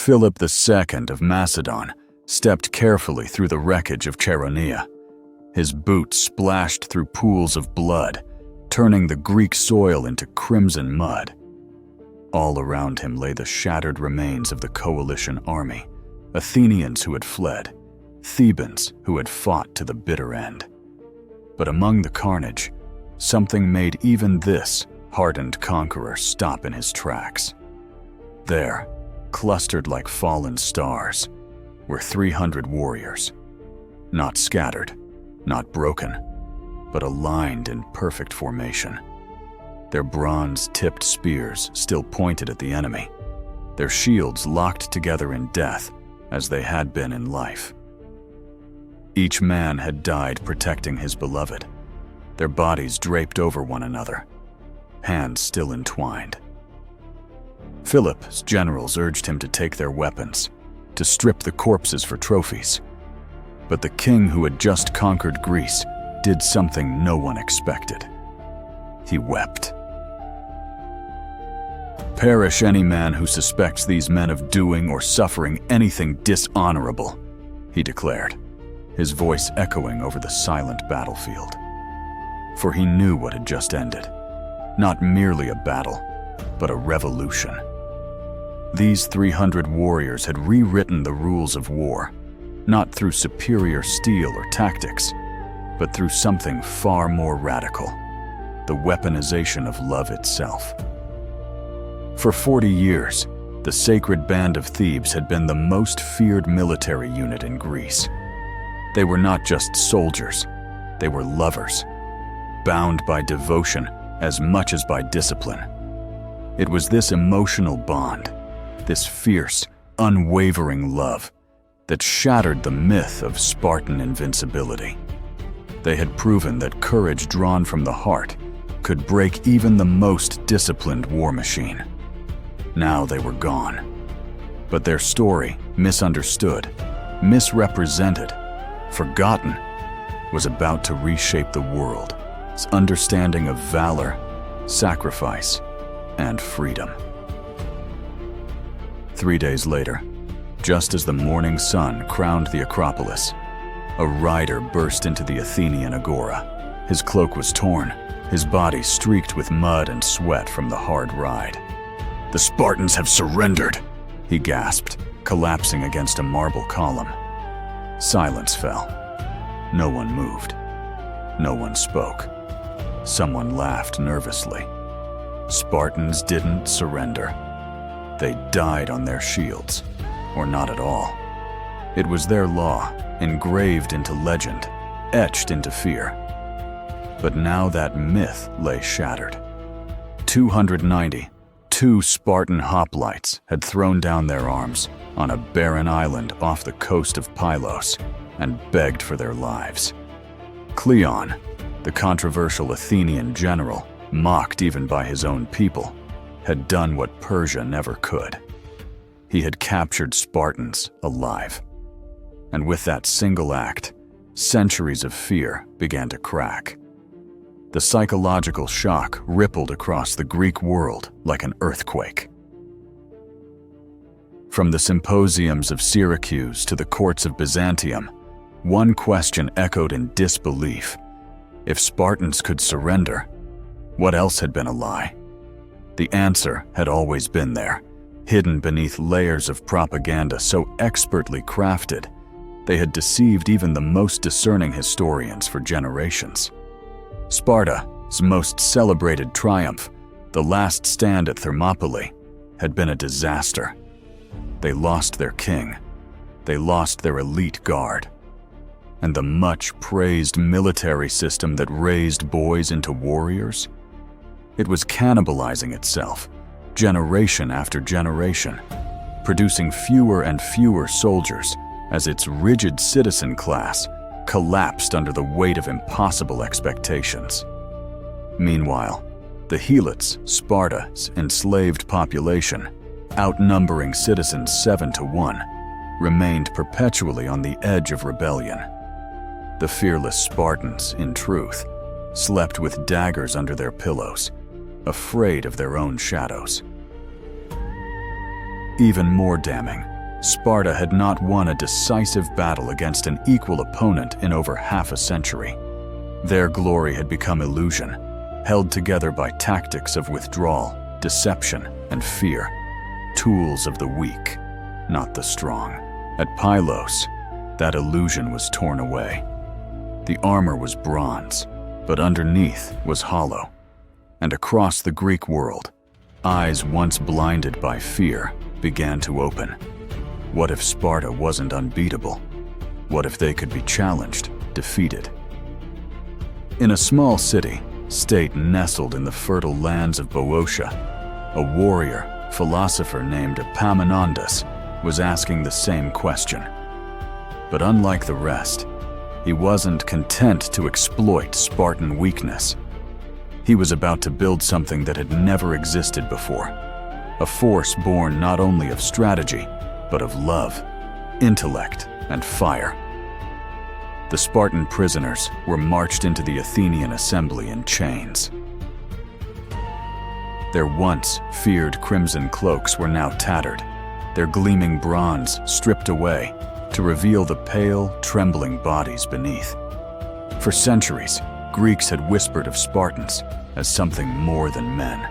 Philip II of Macedon stepped carefully through the wreckage of Chaeronea. His boots splashed through pools of blood, turning the Greek soil into crimson mud. All around him lay the shattered remains of the coalition army, Athenians who had fled, Thebans who had fought to the bitter end. But among the carnage, something made even this hardened conqueror stop in his tracks. There, clustered like fallen stars, were 300 warriors, not scattered, not broken, but aligned in perfect formation. Their bronze-tipped spears still pointed at the enemy, their shields locked together in death as they had been in life. Each man had died protecting his beloved, their bodies draped over one another, hands still entwined. Philip's generals urged him to take their weapons, to strip the corpses for trophies. But the king who had just conquered Greece did something no one expected. He wept. "Perish any man who suspects these men of doing or suffering anything dishonorable," he declared, his voice echoing over the silent battlefield. For he knew what had just ended. Not merely a battle, but a revolution. These 300 warriors had rewritten the rules of war, not through superior steel or tactics, but through something far more radical, the weaponization of love itself. For 40 years, the Sacred Band of Thebes had been the most feared military unit in Greece. They were not just soldiers, they were lovers, bound by devotion as much as by discipline. It was this emotional bond, this fierce, unwavering love, that shattered the myth of Spartan invincibility. They had proven that courage drawn from the heart could break even the most disciplined war machine. Now they were gone. But their story, misunderstood, misrepresented, forgotten, was about to reshape the world's understanding of valor, sacrifice, and freedom. 3 days later, just as the morning sun crowned the Acropolis, a rider burst into the Athenian agora. His cloak was torn, his body streaked with mud and sweat from the hard ride. "The Spartans have surrendered," he gasped, collapsing against a marble column. Silence fell. No one moved. No one spoke. Someone laughed nervously. Spartans didn't surrender. They died on their shields, or not at all. It was their law, engraved into legend, etched into fear. But now that myth lay shattered. 292 Spartan hoplites had thrown down their arms on a barren island off the coast of Pylos and begged for their lives. Cleon, the controversial Athenian general, mocked even by his own people, had done what Persia never could. He had captured Spartans alive. And with that single act, centuries of fear began to crack. The psychological shock rippled across the Greek world like an earthquake. From the symposiums of Syracuse to the courts of Byzantium, one question echoed in disbelief. If Spartans could surrender, what else had been a lie? The answer had always been there, hidden beneath layers of propaganda so expertly crafted, they had deceived even the most discerning historians for generations. Sparta's most celebrated triumph, the last stand at Thermopylae, had been a disaster. They lost their king. They lost their elite guard. And the much-praised military system that raised boys into warriors? It was cannibalizing itself, generation after generation, producing fewer and fewer soldiers as its rigid citizen class collapsed under the weight of impossible expectations. Meanwhile, the Helots, Sparta's enslaved population, outnumbering citizens 7-1, remained perpetually on the edge of rebellion. The fearless Spartans, in truth, slept with daggers under their pillows, afraid of their own shadows. Even more damning, Sparta had not won a decisive battle against an equal opponent in over half a century. Their glory had become illusion, held together by tactics of withdrawal, deception, and fear, tools of the weak, not the strong. At Pylos, that illusion was torn away. The armor was bronze, but underneath was hollow. And across the Greek world, eyes once blinded by fear began to open. What if Sparta wasn't unbeatable? What if they could be challenged, defeated? In a small city-state nestled in the fertile lands of Boeotia, a warrior, philosopher named Epaminondas was asking the same question. But unlike the rest, he wasn't content to exploit Spartan weakness. He was about to build something that had never existed before, a force born not only of strategy, but of love, intellect, and fire. The Spartan prisoners were marched into the Athenian assembly in chains. Their once feared crimson cloaks were now tattered, their gleaming bronze stripped away to reveal the pale, trembling bodies beneath. For centuries, Greeks had whispered of Spartans as something more than men,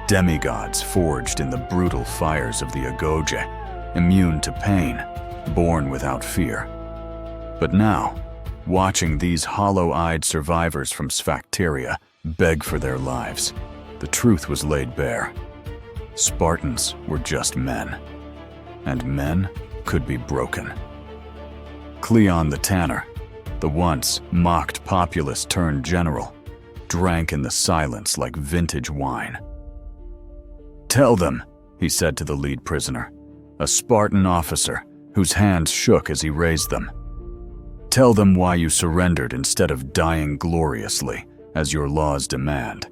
demigods forged in the brutal fires of the Agoge, immune to pain, born without fear. But now, watching these hollow-eyed survivors from Sphacteria beg for their lives, the truth was laid bare. Spartans were just men, and men could be broken. Cleon the Tanner, the once mocked populace turned general, drank in the silence like vintage wine. "Tell them," he said to the lead prisoner, a Spartan officer whose hands shook as he raised them. "Tell them why you surrendered instead of dying gloriously, as your laws demand."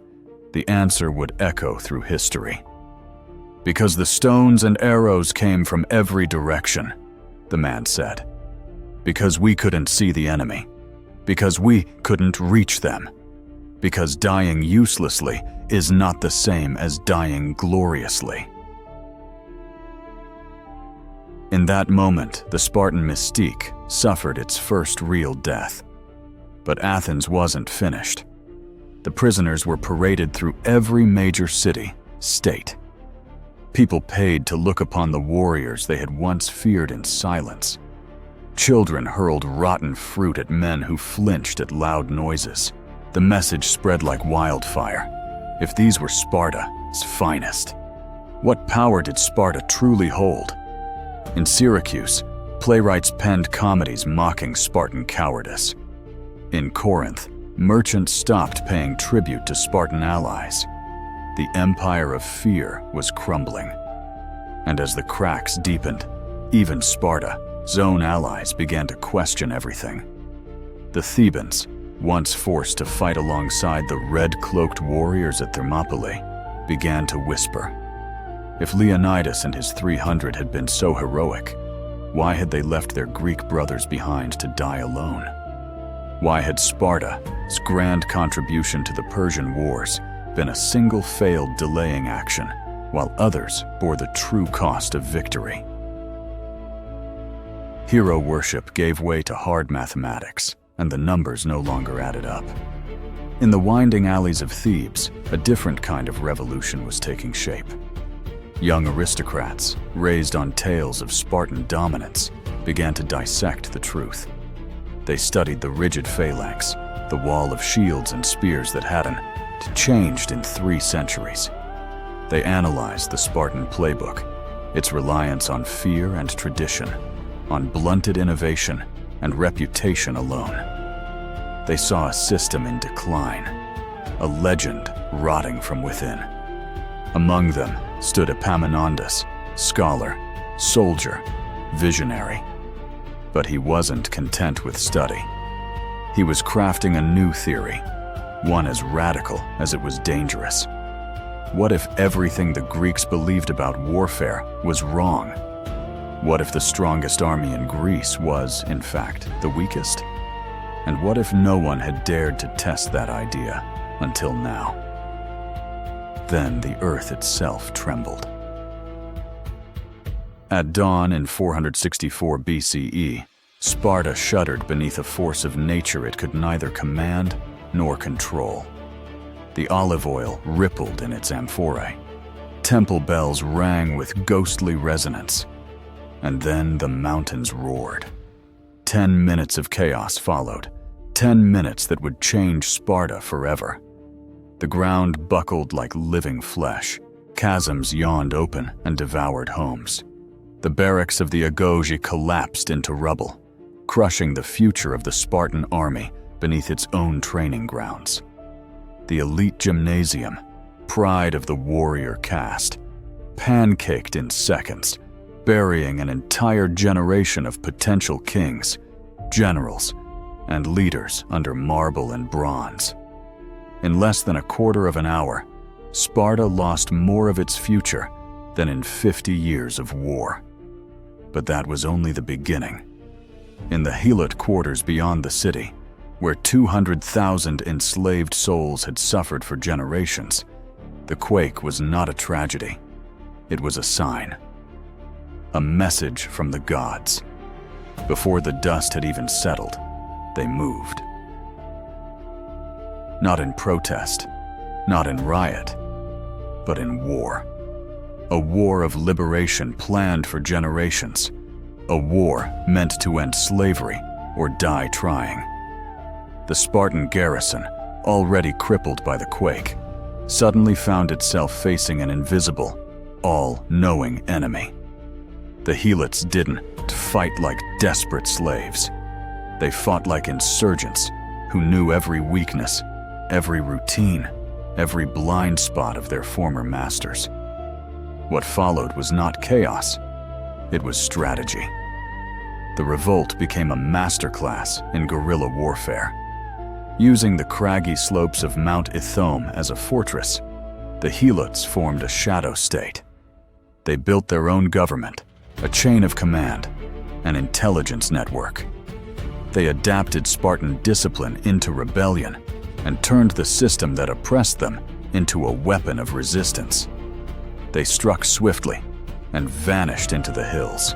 The answer would echo through history. "Because the stones and arrows came from every direction," the man said. "Because we couldn't see the enemy. Because we couldn't reach them. Because dying uselessly is not the same as dying gloriously." In that moment, the Spartan mystique suffered its first real death. But Athens wasn't finished. The prisoners were paraded through every major city, state. People paid to look upon the warriors they had once feared in silence. Children hurled rotten fruit at men who flinched at loud noises. The message spread like wildfire. If these were Sparta's finest, what power did Sparta truly hold? In Syracuse, playwrights penned comedies mocking Spartan cowardice. In Corinth, merchants stopped paying tribute to Spartan allies. The empire of fear was crumbling. And as the cracks deepened, even Sparta's own allies began to question everything. The Thebans, once forced to fight alongside the red-cloaked warriors at Thermopylae, began to whisper. If Leonidas and his 300 had been so heroic, why had they left their Greek brothers behind to die alone? Why had Sparta's grand contribution to the Persian Wars been a single failed delaying action, while others bore the true cost of victory? Hero worship gave way to hard mathematics, and the numbers no longer added up. In the winding alleys of Thebes, a different kind of revolution was taking shape. Young aristocrats, raised on tales of Spartan dominance, began to dissect the truth. They studied the rigid phalanx, the wall of shields and spears that hadn't changed in 3 centuries. They analyzed the Spartan playbook, its reliance on fear and tradition, on blunted innovation and reputation alone. They saw a system in decline, a legend rotting from within. Among them stood Epaminondas, scholar, soldier, visionary. But he wasn't content with study. He was crafting a new theory, one as radical as it was dangerous. What if everything the Greeks believed about warfare was wrong? What if the strongest army in Greece was, in fact, the weakest? And what if no one had dared to test that idea until now? Then the earth itself trembled. At dawn in 464 BCE, Sparta shuddered beneath a force of nature it could neither command nor control. The olive oil rippled in its amphorae. Temple bells rang with ghostly resonance. And then the mountains roared. 10 minutes of chaos followed. 10 minutes that would change Sparta forever. The ground buckled like living flesh. Chasms yawned open and devoured homes. The barracks of the Agoge collapsed into rubble, crushing the future of the Spartan army beneath its own training grounds. The elite gymnasium, pride of the warrior caste, pancaked in seconds, burying an entire generation of potential kings, generals, and leaders under marble and bronze. In less than a quarter of an hour, Sparta lost more of its future than in 50 years of war. But that was only the beginning. In the Helot quarters beyond the city, where 200,000 enslaved souls had suffered for generations, the quake was not a tragedy. It was a sign. A message from the gods. Before the dust had even settled, they moved. Not in protest, not in riot, but in war. A war of liberation planned for generations. A war meant to end slavery or die trying. The Spartan garrison, already crippled by the quake, suddenly found itself facing an invisible, all-knowing enemy. The Helots didn't fight like desperate slaves. They fought like insurgents who knew every weakness, every routine, every blind spot of their former masters. What followed was not chaos, it was strategy. The revolt became a masterclass in guerrilla warfare. Using the craggy slopes of Mount Ithome as a fortress, the Helots formed a shadow state. They built their own government, a chain of command, an intelligence network. They adapted Spartan discipline into rebellion and turned the system that oppressed them into a weapon of resistance. They struck swiftly and vanished into the hills.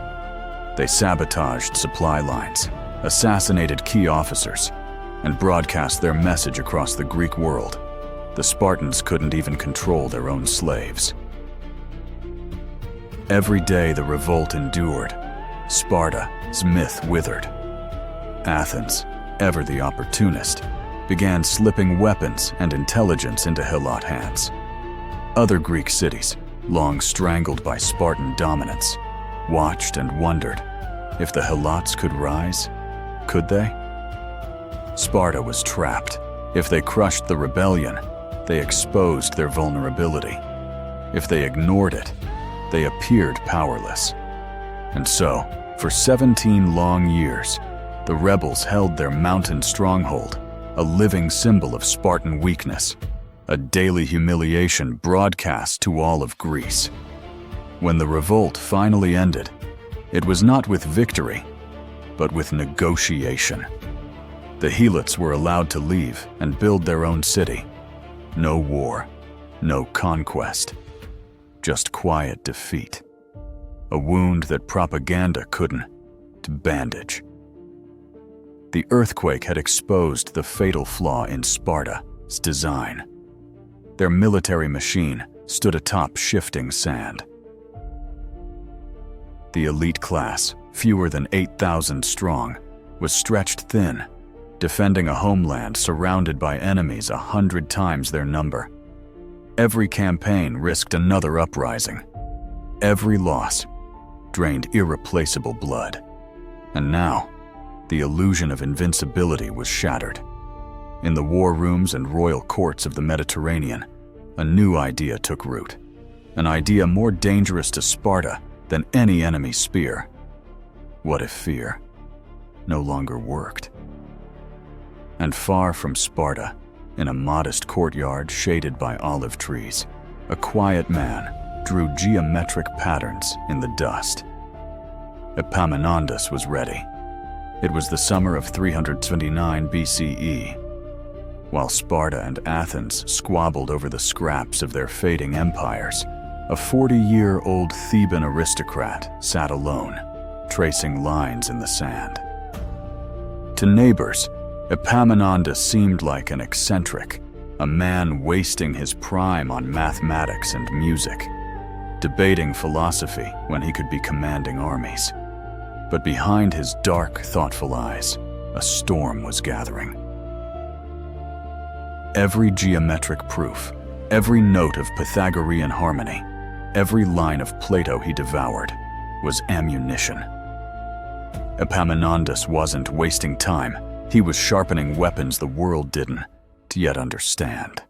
They sabotaged supply lines, assassinated key officers, and broadcast their message across the Greek world. The Spartans couldn't even control their own slaves. Every day the revolt endured, Sparta's myth withered. Athens, ever the opportunist, began slipping weapons and intelligence into Helot hands. Other Greek cities, long strangled by Spartan dominance, watched and wondered if the Helots could rise. Could they? Sparta was trapped. If they crushed the rebellion, they exposed their vulnerability. If they ignored it, they appeared powerless. And so, for 17 long years, the rebels held their mountain stronghold, a living symbol of Spartan weakness, a daily humiliation broadcast to all of Greece. When the revolt finally ended, it was not with victory, but with negotiation. The Helots were allowed to leave and build their own city. No war, no conquest, just quiet defeat. A wound that propaganda couldn't bandage. The earthquake had exposed the fatal flaw in Sparta's design. Their military machine stood atop shifting sand. The elite class, fewer than 8,000 strong, was stretched thin, defending a homeland surrounded by enemies 100 times their number. Every campaign risked another uprising. Every loss drained irreplaceable blood. And now, the illusion of invincibility was shattered. In the war rooms and royal courts of the Mediterranean, a new idea took root. An idea more dangerous to Sparta than any enemy spear. What if fear no longer worked? And far from Sparta, in a modest courtyard shaded by olive trees, a quiet man drew geometric patterns in the dust. Epaminondas was ready. It was the summer of 329 BCE. While Sparta and Athens squabbled over the scraps of their fading empires, a 40-year-old Theban aristocrat sat alone, tracing lines in the sand. To neighbors, Epaminondas seemed like an eccentric, a man wasting his prime on mathematics and music, debating philosophy when he could be commanding armies. But behind his dark, thoughtful eyes, a storm was gathering. Every geometric proof, every note of Pythagorean harmony, every line of Plato he devoured was ammunition. Epaminondas wasn't wasting time. He was sharpening weapons the world didn't yet understand.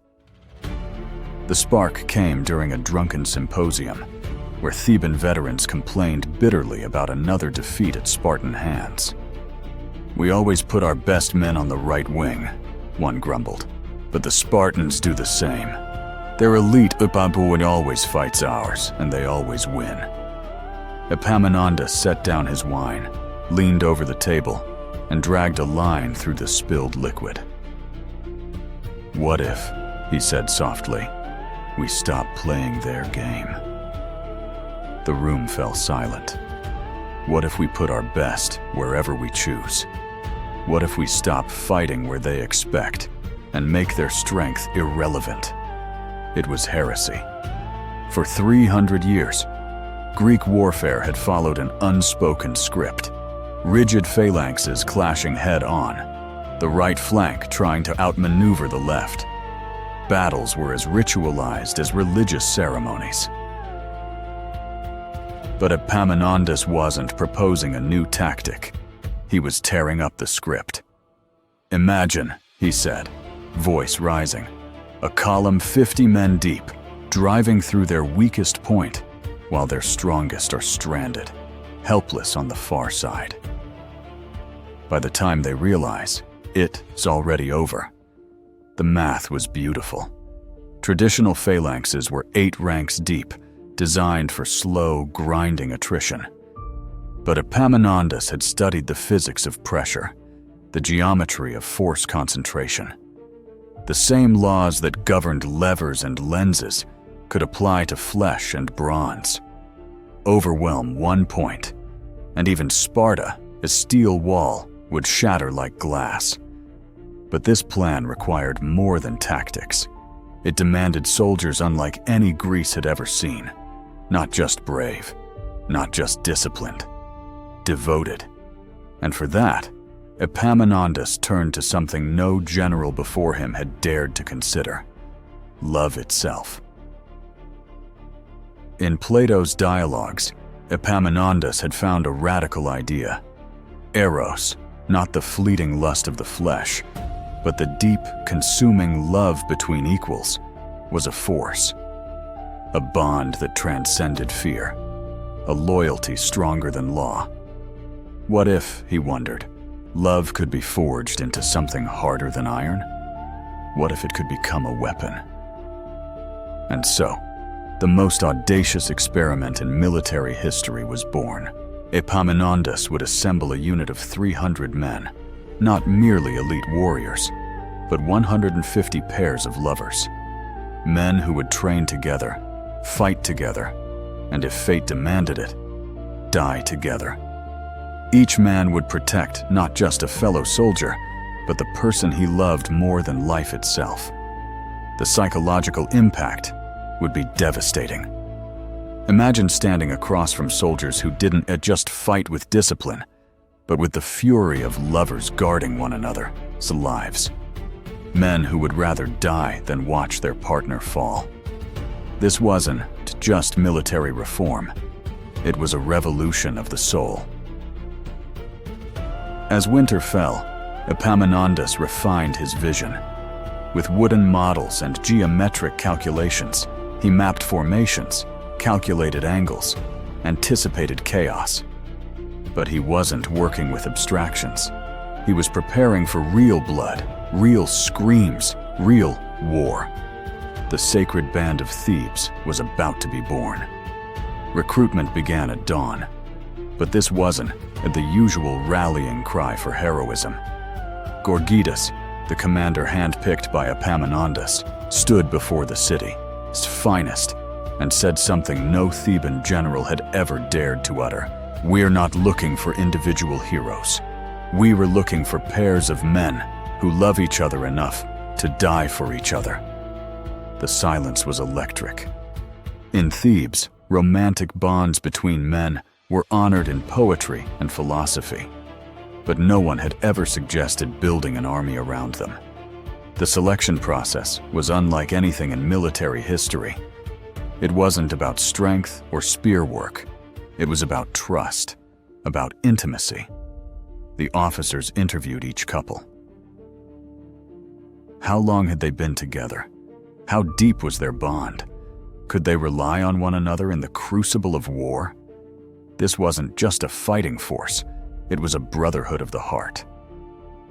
The spark came during a drunken symposium, where Theban veterans complained bitterly about another defeat at Spartan hands. "We always put our best men on the right wing," one grumbled, "but the Spartans do the same. Their elite Epaminondas always fights ours, and they always win." Epaminondas set down his wine, leaned over the table, and dragged a line through the spilled liquid. "What if," he said softly, "we stop playing their game?" The room fell silent. What if we put our best wherever we choose? What if we stop fighting where they expect and make their strength irrelevant? It was heresy. For 300 years, Greek warfare had followed an unspoken script. Rigid phalanxes clashing head-on, the right flank trying to outmaneuver the left. Battles were as ritualized as religious ceremonies. But Epaminondas wasn't proposing a new tactic. He was tearing up the script. "Imagine," he said, voice rising, "a column 50 men deep, driving through their weakest point, while their strongest are stranded, helpless on the far side. By the time they realize, it's already over." The math was beautiful. Traditional phalanxes were 8 ranks deep, designed for slow, grinding attrition. But Epaminondas had studied the physics of pressure, the geometry of force concentration. The same laws that governed levers and lenses could apply to flesh and bronze. Overwhelm one point, and even Sparta, a steel wall, would shatter like glass. But this plan required more than tactics. It demanded soldiers unlike any Greece had ever seen. Not just brave, not just disciplined, devoted. And for that, Epaminondas turned to something no general before him had dared to consider: love itself. In Plato's dialogues, Epaminondas had found a radical idea. Eros, not the fleeting lust of the flesh, but the deep, consuming love between equals, was a force. A bond that transcended fear, a loyalty stronger than law. What if, he wondered, love could be forged into something harder than iron? What if it could become a weapon? And so, the most audacious experiment in military history was born. Epaminondas would assemble a unit of 300 men, not merely elite warriors, but 150 pairs of lovers. Men who would train together, fight together, and if fate demanded it, die together. Each man would protect not just a fellow soldier, but the person he loved more than life itself. The psychological impact would be devastating. Imagine standing across from soldiers who didn't just fight with discipline, but with the fury of lovers guarding one another's lives. Men who would rather die than watch their partner fall. This wasn't just military reform. It was a revolution of the soul. As winter fell, Epaminondas refined his vision. With wooden models and geometric calculations, he mapped formations, calculated angles, anticipated chaos. But he wasn't working with abstractions. He was preparing for real blood, real screams, real war. The Sacred Band of Thebes was about to be born. Recruitment began at dawn, but this wasn't the usual rallying cry for heroism. Gorgidas, the commander handpicked by Epaminondas, stood before the city's finest and said something no Theban general had ever dared to utter. "We're not looking for individual heroes. We were looking for pairs of men who love each other enough to die for each other." The silence was electric. In Thebes, romantic bonds between men were honored in poetry and philosophy, but no one had ever suggested building an army around them. The selection process was unlike anything in military history. It wasn't about strength or spear work. It was about trust, about intimacy. The officers interviewed each couple. How long had they been together? How deep was their bond? Could they rely on one another in the crucible of war? This wasn't just a fighting force, it was a brotherhood of the heart.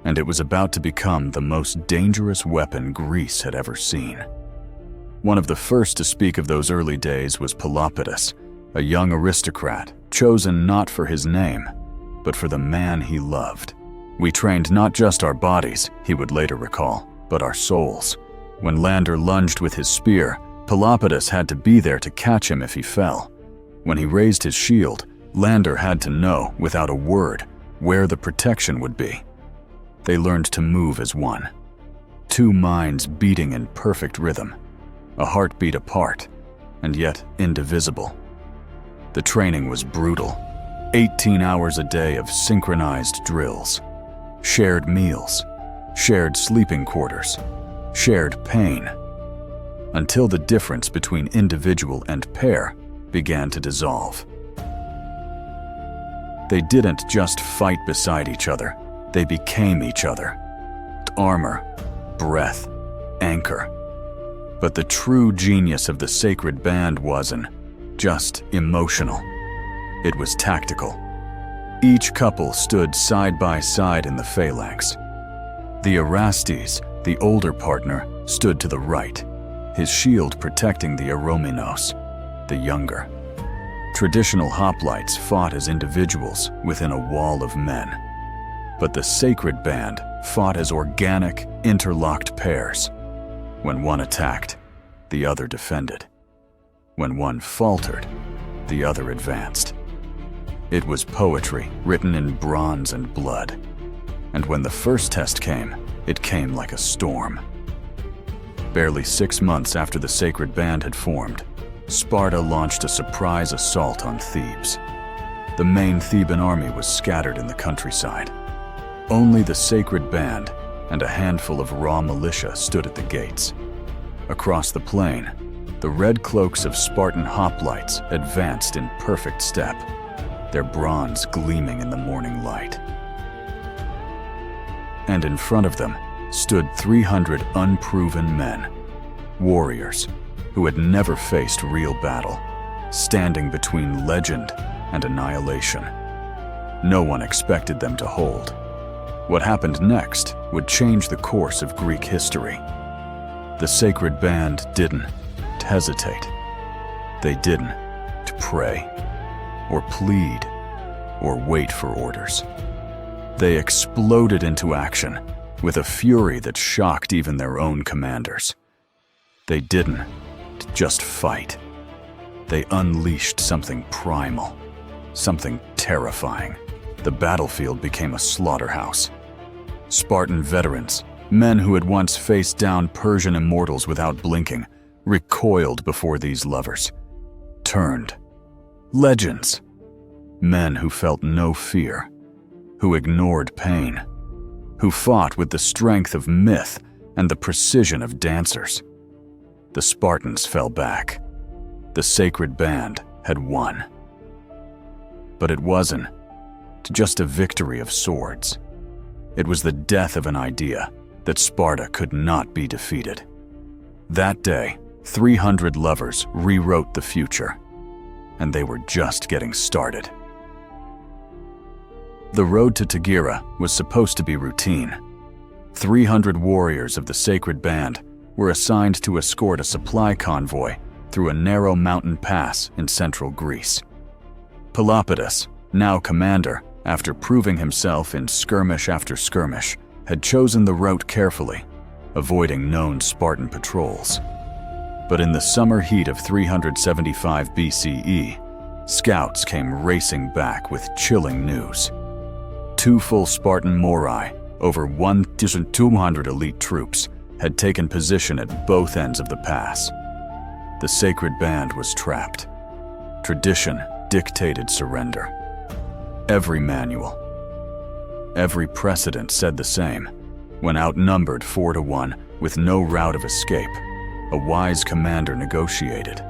And it was about to become the most dangerous weapon Greece had ever seen. One of the first to speak of those early days was Pelopidas, a young aristocrat chosen not for his name, but for the man he loved. "We trained not just our bodies," he would later recall, "but our souls. When Lander lunged with his spear, Pelopidas had to be there to catch him if he fell. When he raised his shield, Lander had to know, without a word, where the protection would be." They learned to move as one. Two minds beating in perfect rhythm, a heartbeat apart, and yet indivisible. The training was brutal. 18 hours a day of synchronized drills, shared meals, shared sleeping quarters, shared pain, until the difference between individual and pair began to dissolve. They didn't just fight beside each other, they became each other. Armor, breath, anchor. But the true genius of the Sacred Band wasn't just emotional. It was tactical. Each couple stood side by side in the phalanx. The Erastes, the older partner, stood to the right, his shield protecting the Eromenos, the younger. Traditional hoplites fought as individuals within a wall of men. But the Sacred Band fought as organic, interlocked pairs. When one attacked, the other defended. When one faltered, the other advanced. It was poetry written in bronze and blood. And when the first test came, it came like a storm. Barely 6 months after the Sacred Band had formed, Sparta launched a surprise assault on Thebes. The main Theban army was scattered in the countryside. Only the Sacred Band and a handful of raw militia stood at the gates. Across the plain, the red cloaks of Spartan hoplites advanced in perfect step, their bronze gleaming in the morning light. And in front of them stood 300 unproven men, warriors who had never faced real battle, standing between legend and annihilation. No one expected them to hold. What happened next would change the course of Greek history. The Sacred Band didn't hesitate. They didn't pray, or plead, or wait for orders. They exploded into action with a fury that shocked even their own commanders. They didn't just fight. They unleashed something primal, something terrifying. The battlefield became a slaughterhouse. Spartan veterans, men who had once faced down Persian immortals without blinking, recoiled before these lovers. Turned. Legends. Men who felt no fear, who ignored pain, who fought with the strength of myth and the precision of dancers. The Spartans fell back. The Sacred Band had won. But it wasn't just a victory of swords. It was the death of an idea that Sparta could not be defeated. That day, 300 lovers rewrote the future, and they were just getting started. The road to Tegea was supposed to be routine. 300 warriors of the Sacred Band were assigned to escort a supply convoy through a narrow mountain pass in central Greece. Pelopidas, now commander, after proving himself in skirmish after skirmish, had chosen the route carefully, avoiding known Spartan patrols. But in the summer heat of 375 BCE, scouts came racing back with chilling news. 2 full Spartan Morai, over 1,200 elite troops, had taken position at both ends of the pass. The Sacred Band was trapped. Tradition dictated surrender. Every manual, every precedent said the same. When outnumbered 4-1 with no route of escape, a wise commander negotiated.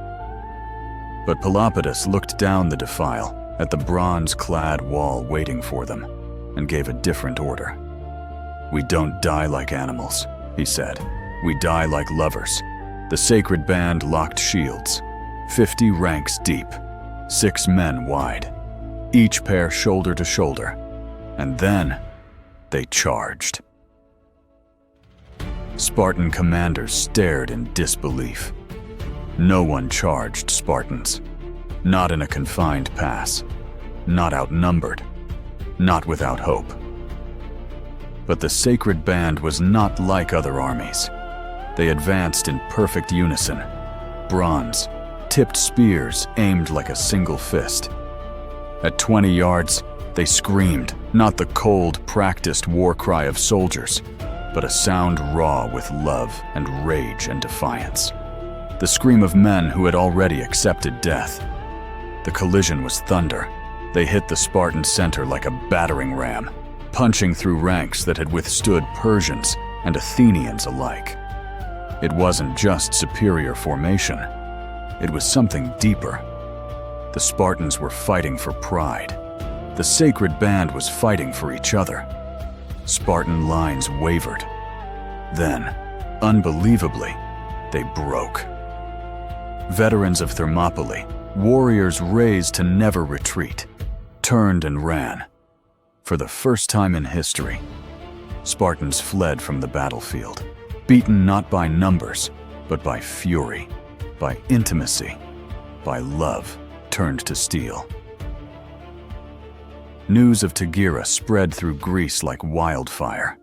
But Pelopidas looked down the defile at the bronze-clad wall waiting for them and gave a different order. "We don't die like animals," he said. "We die like lovers." The Sacred Band locked shields, 50 ranks deep, 6 men wide, each pair shoulder to shoulder, and then they charged. Spartan commanders stared in disbelief. No one charged Spartans, not in a confined pass, not outnumbered, not without hope. But the Sacred Band was not like other armies. They advanced in perfect unison, bronze, tipped spears aimed like a single fist. At 20 yards, they screamed, not the cold, practiced war cry of soldiers, but a sound raw with love and rage and defiance. The scream of men who had already accepted death. The collision was thunder. They hit the Spartan center like a battering ram, punching through ranks that had withstood Persians and Athenians alike. It wasn't just superior formation. It was something deeper. The Spartans were fighting for pride. The Sacred Band was fighting for each other. Spartan lines wavered. Then, unbelievably, they broke. Veterans of Thermopylae, warriors raised to never retreat, turned and ran. For the first time in history, Spartans fled from the battlefield, beaten not by numbers, but by fury, by intimacy, by love turned to steel. News of Tegyra spread through Greece like wildfire.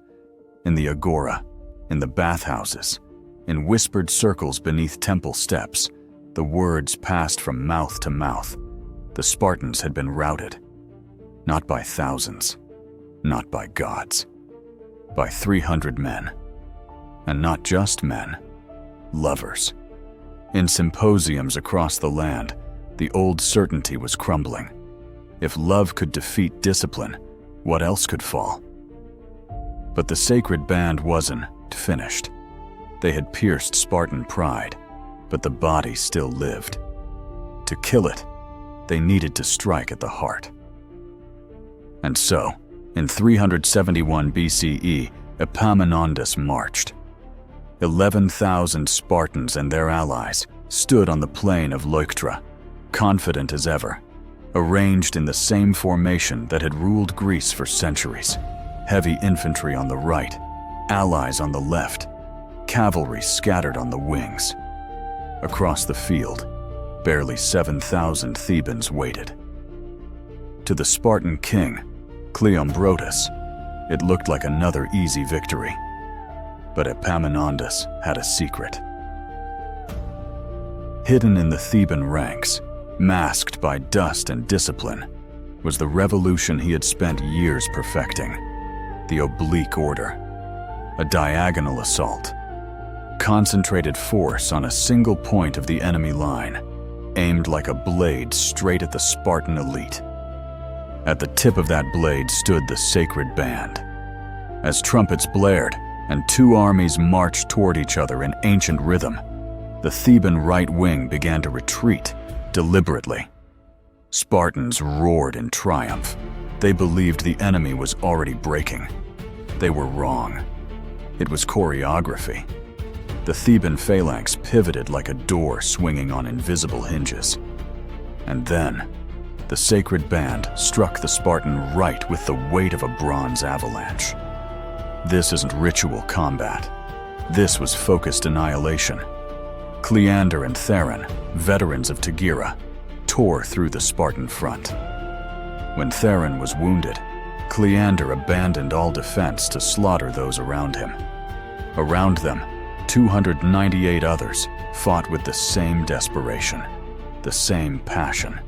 In the agora, in the bathhouses, in whispered circles beneath temple steps, the words passed from mouth to mouth. The Spartans had been routed, not by thousands, not by gods, by 300 men. And not just men, lovers. In symposiums across the land, the old certainty was crumbling. If love could defeat discipline, what else could fall? But the Sacred Band wasn't finished. They had pierced Spartan pride, but the body still lived. To kill it, they needed to strike at the heart. And so, in 371 BCE, Epaminondas marched. 11,000 Spartans and their allies stood on the plain of Leuctra, confident as ever, arranged in the same formation that had ruled Greece for centuries. Heavy infantry on the right, allies on the left, cavalry scattered on the wings. Across the field, barely 7,000 Thebans waited. To the Spartan king, Cleombrotus, it looked like another easy victory. But Epaminondas had a secret. Hidden in the Theban ranks, masked by dust and discipline, was the revolution he had spent years perfecting. The oblique order. A diagonal assault. Concentrated force on a single point of the enemy line, aimed like a blade straight at the Spartan elite. At the tip of that blade stood the Sacred Band. As trumpets blared and 2 armies marched toward each other in ancient rhythm, the Theban right wing began to retreat deliberately. Spartans roared in triumph. They believed the enemy was already breaking. They were wrong. It was choreography. The Theban phalanx pivoted like a door swinging on invisible hinges. And then, the Sacred Band struck the Spartan right with the weight of a bronze avalanche. This isn't ritual combat. This was focused annihilation. Cleander and Theron, veterans of Tegyra, tore through the Spartan front. When Theron was wounded, Cleander abandoned all defense to slaughter those around him. Around them, 298 others fought with the same desperation, the same passion.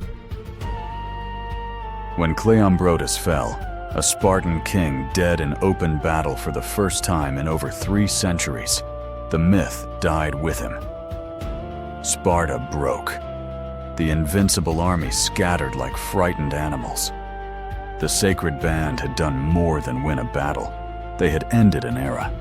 When Cleombrotus fell, a Spartan king dead in open battle for the first time in over 3 centuries, the myth died with him. Sparta broke. The invincible army scattered like frightened animals. The Sacred Band had done more than win a battle. They had ended an era.